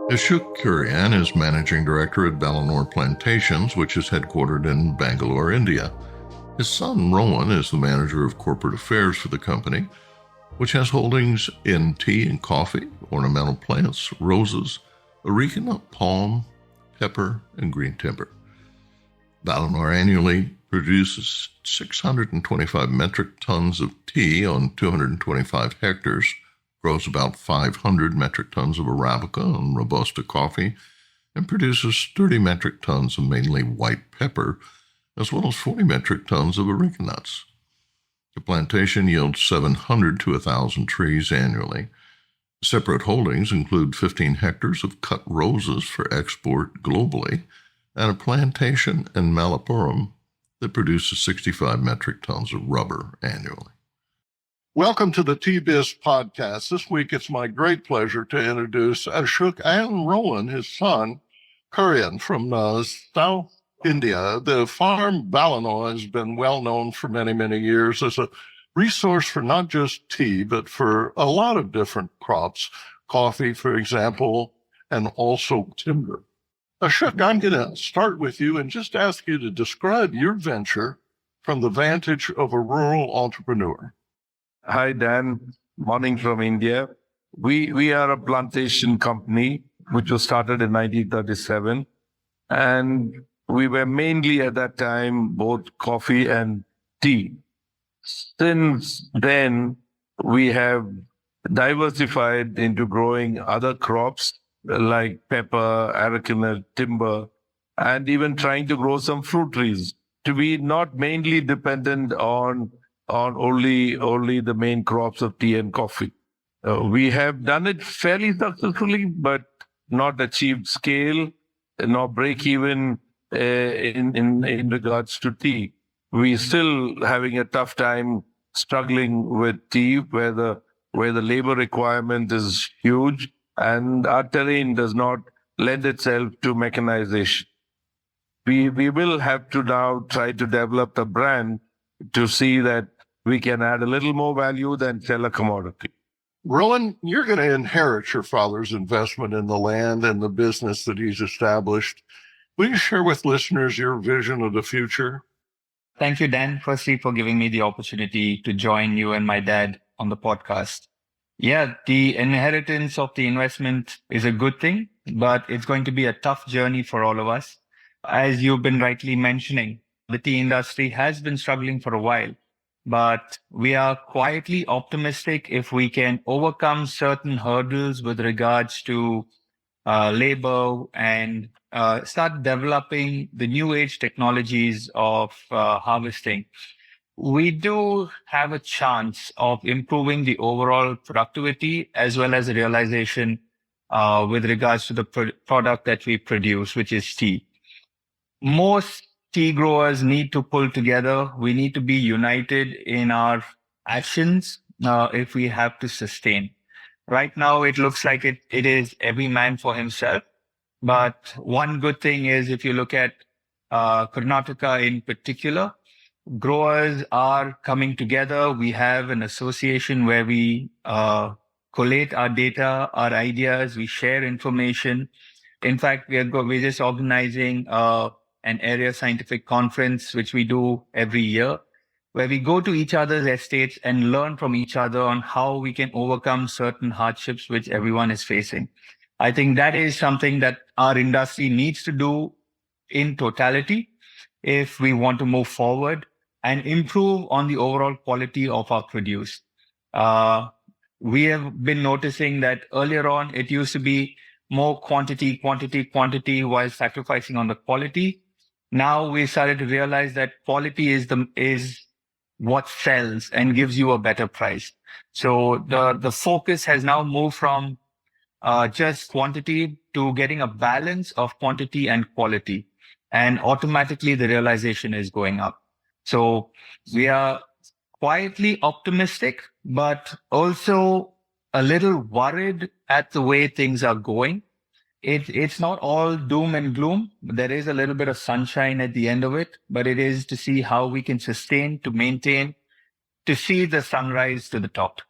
Ashok Kuriyan is managing director at Balanoor Plantations, which is headquartered in Bangalore, India. His son, Rohan, is the manager of corporate affairs for the company, which has holdings in tea and coffee, ornamental plants, roses, areca, palm, pepper, and green timber. Balanoor annually produces 625 metric tons of tea on 225 hectares, grows about 500 metric tons of Arabica and Robusta coffee, and produces 30 metric tons of mainly white pepper, as well as 40 metric tons of areca nuts. The plantation yields 700 to 1,000 trees annually. Separate holdings include 15 hectares of cut roses for export globally and a plantation in Malappuram that produces 65 metric tons of rubber annually. Welcome to the T-Biz podcast. This week, it's my great pleasure to introduce Ashok and Rohan, his son, Kuriyan, from South India. The farm Balanoor has been well known for many, many years as a resource for not just tea, but for a lot of different crops, coffee, for example, and also timber. Ashok, I'm going to start with you and just ask you to describe your venture from the vantage of a rural entrepreneur. Hi, Dan. Morning from India. We are a plantation company which was started in 1937. And we were mainly at that time both coffee and tea. Since then, we have diversified into growing other crops like pepper, areca, timber, and even trying to grow some fruit trees to be not mainly dependent on only the main crops of tea and coffee. We have done it fairly successfully, but not achieved scale, nor break even in regards to tea. We're still having a tough time struggling with tea, where the labor requirement is huge and our terrain does not lend itself to mechanization. We will have to now try to develop a brand to see that we can add a little more value than sell a commodity. Rohan, you're going to inherit your father's investment in the land and the business that he's established. Will you share with listeners your vision of the future? Thank you, Dan, firstly, for giving me the opportunity to join you and my dad on the podcast. Yeah, the inheritance of the investment is a good thing, but it's going to be a tough journey for all of us. As you've been rightly mentioning, the tea industry has been struggling for a while, but we are quietly optimistic if we can overcome certain hurdles with regards to labor and start developing the new age technologies of harvesting. We do have a chance of improving the overall productivity as well as the realization with regards to the product that we produce, which is tea. Most tea growers need to pull together. We need to be united in our actions if we have to sustain. Right now, it looks like it is every man for himself. But one good thing is if you look at Karnataka in particular, growers are coming together. We have an association where we collate our data, our ideas, we share information. In fact, we're just organizing an area scientific conference, which we do every year, where we go to each other's estates and learn from each other on how we can overcome certain hardships which everyone is facing. I think that is something that our industry needs to do in totality if we want to move forward and improve on the overall quality of our produce. We have been noticing that earlier on, it used to be more quantity, while sacrificing on the quality. Now we started to realize that quality is what sells and gives you a better price. So the focus has now moved from just quantity to getting a balance of quantity and quality. And automatically the realization is going up. So we are quietly optimistic, but also a little worried at the way things are going. It's not all doom and gloom. There is a little bit of sunshine at the end of it, but it is to see how we can sustain, to maintain, to see the sunrise to the top.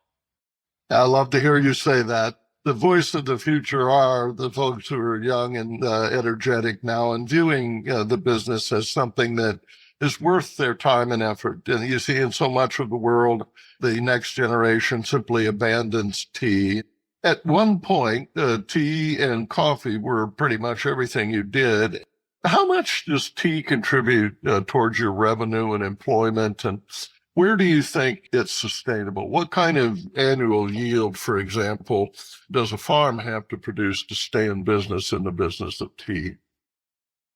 I love to hear you say that. The voice of the future are the folks who are young and energetic now and viewing the business as something that is worth their time and effort. And you see in so much of the world, the next generation simply abandons tea. At one point, tea and coffee were pretty much everything you did. How much does tea contribute towards your revenue and employment? And where do you think it's sustainable? What kind of annual yield, for example, does a farm have to produce to stay in business in the business of tea?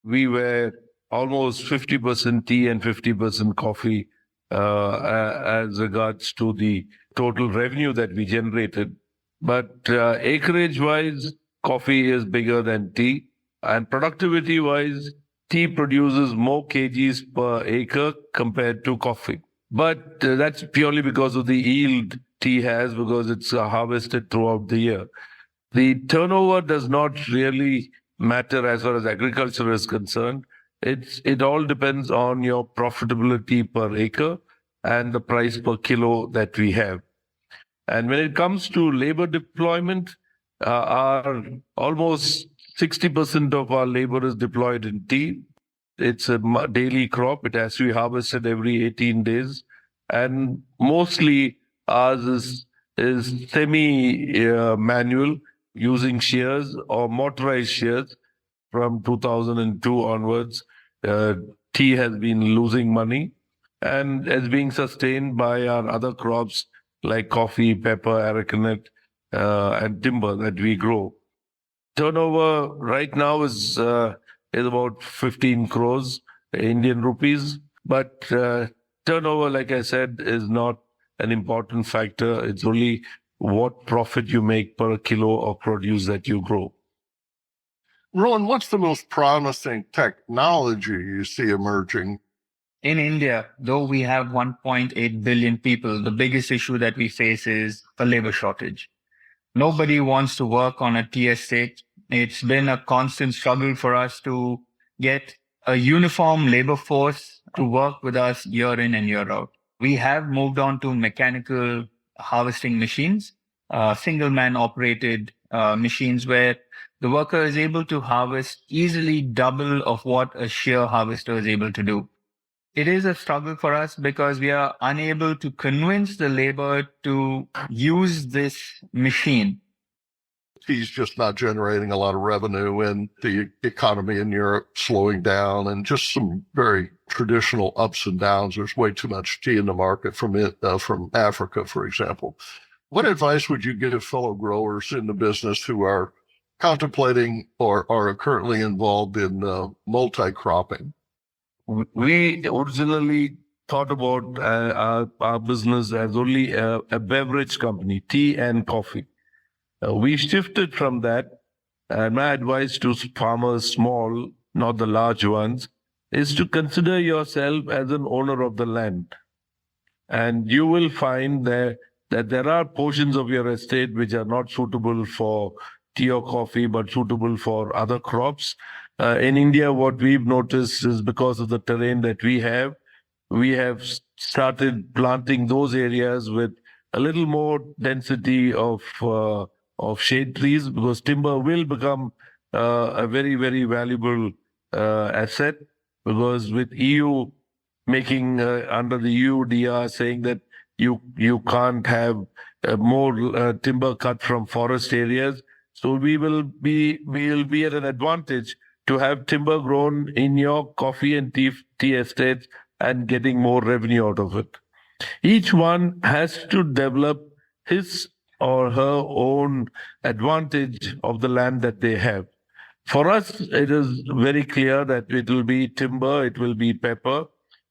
We were almost 50% tea and 50% coffee as regards to the total revenue that we generated. But acreage-wise, coffee is bigger than tea. And productivity-wise, tea produces more kgs per acre compared to coffee. But that's purely because of the yield tea has, because it's harvested throughout the year. The turnover does not really matter as far as agriculture is concerned. It all depends on your profitability per acre and the price per kilo that we have. And when it comes to labor deployment, our almost 60% of our labor is deployed in tea. It's a daily crop. It has to be harvested every 18 days. And mostly ours is semi-manual, using shears or motorized shears. From 2002 onwards, tea has been losing money and is being sustained by our other crops like coffee, pepper, arecanut, and timber that we grow. Turnover right now is about 15 crores Indian rupees, but turnover, like I said, is not an important factor. It's only what profit you make per kilo of produce that you grow. Rohan, what's the most promising technology you see emerging? In India, though we have 1.8 billion people, the biggest issue that we face is a labor shortage. Nobody wants to work on a tea estate. It's been a constant struggle for us to get a uniform labor force to work with us year in and year out. We have moved on to mechanical harvesting machines, single man operated machines where the worker is able to harvest easily double of what a shear harvester is able to do. It is a struggle for us because we are unable to convince the labor to use this machine. Tea's just not generating a lot of revenue, and the economy in Europe slowing down, and just some very traditional ups and downs. There's way too much tea in the market from Africa, for example. What advice would you give fellow growers in the business who are contemplating or are currently involved in multi-cropping? We originally thought about our business as only a beverage company, tea and coffee. We shifted from that, and my advice to farmers, small, not the large ones, is to consider yourself as an owner of the land. And you will find that there are portions of your estate which are not suitable for tea or coffee, but suitable for other crops. In India, what we've noticed is because of the terrain that we have started planting those areas with a little more density of shade trees, because timber will become a very, very valuable asset, because with EU making under the EUDR saying that you can't have more timber cut from forest areas. So we will be at an advantage to have timber grown in your coffee and tea estates and getting more revenue out of it. Each one has to develop his or her own advantage of the land that they have. For us, it is very clear that it will be timber, it will be pepper.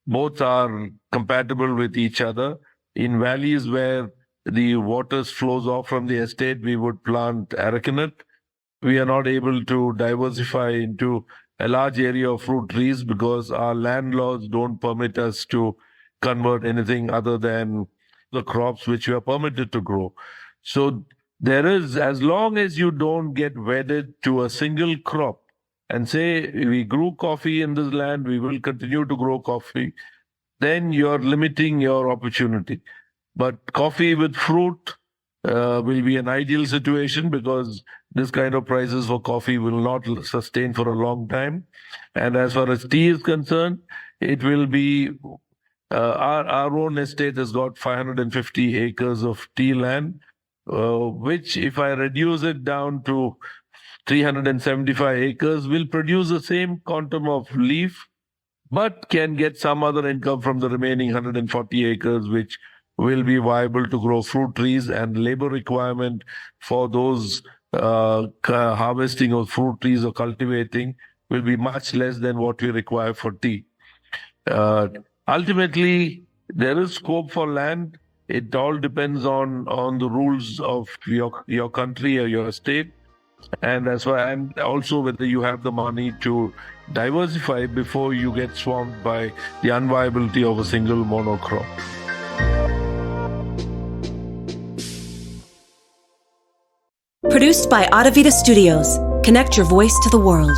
Both are compatible with each other. In valleys where the water flows off from the estate, we would plant arecanut. We are not able to diversify into a large area of fruit trees because our land laws don't permit us to convert anything other than the crops which we are permitted to grow. So there is, as long as you don't get wedded to a single crop and say, we grew coffee in this land, we will continue to grow coffee, then you're limiting your opportunity. But coffee with fruit will be an ideal situation because this kind of prices for coffee will not sustain for a long time. And as far as tea is concerned, it will be our own estate has got 550 acres of tea land, which if I reduce it down to 375 acres, will produce the same quantum of leaf, but can get some other income from the remaining 140 acres, which will be viable to grow fruit trees, and labor requirement for those harvesting of fruit trees or cultivating will be much less than what we require for tea. Ultimately, there is scope for land. It all depends on the rules of your country or your state. And that's why, and also whether you have the money to diversify before you get swamped by the unviability of a single monocrop. Produced by Adavita Studios. Connect your voice to the world.